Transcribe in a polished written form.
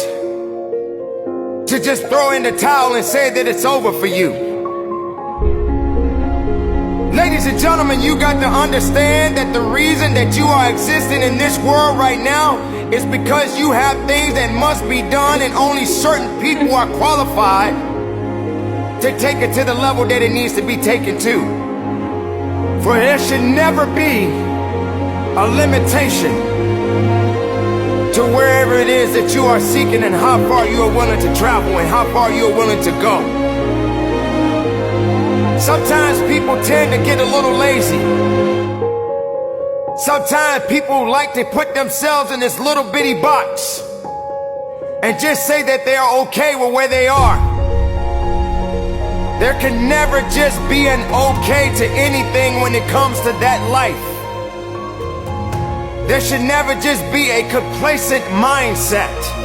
to just throw in the towel and say that it's over for you. Ladies and gentlemen, you got to understand that the reason that you are existing in this world right now is because you have things that must be done, and only certain people are qualified to take it to the level that it needs to be taken to. For there should never be a limitation to wherever it is that you are seeking and how far you are willing to travel and how far you are willing to go. Sometimes people tend to get a little lazy. Sometimes people like to put themselves in this little bitty box and just say that they are okay with where they are. There can never just be an okay to anything when it comes to that life. There should never just be a complacent mindset.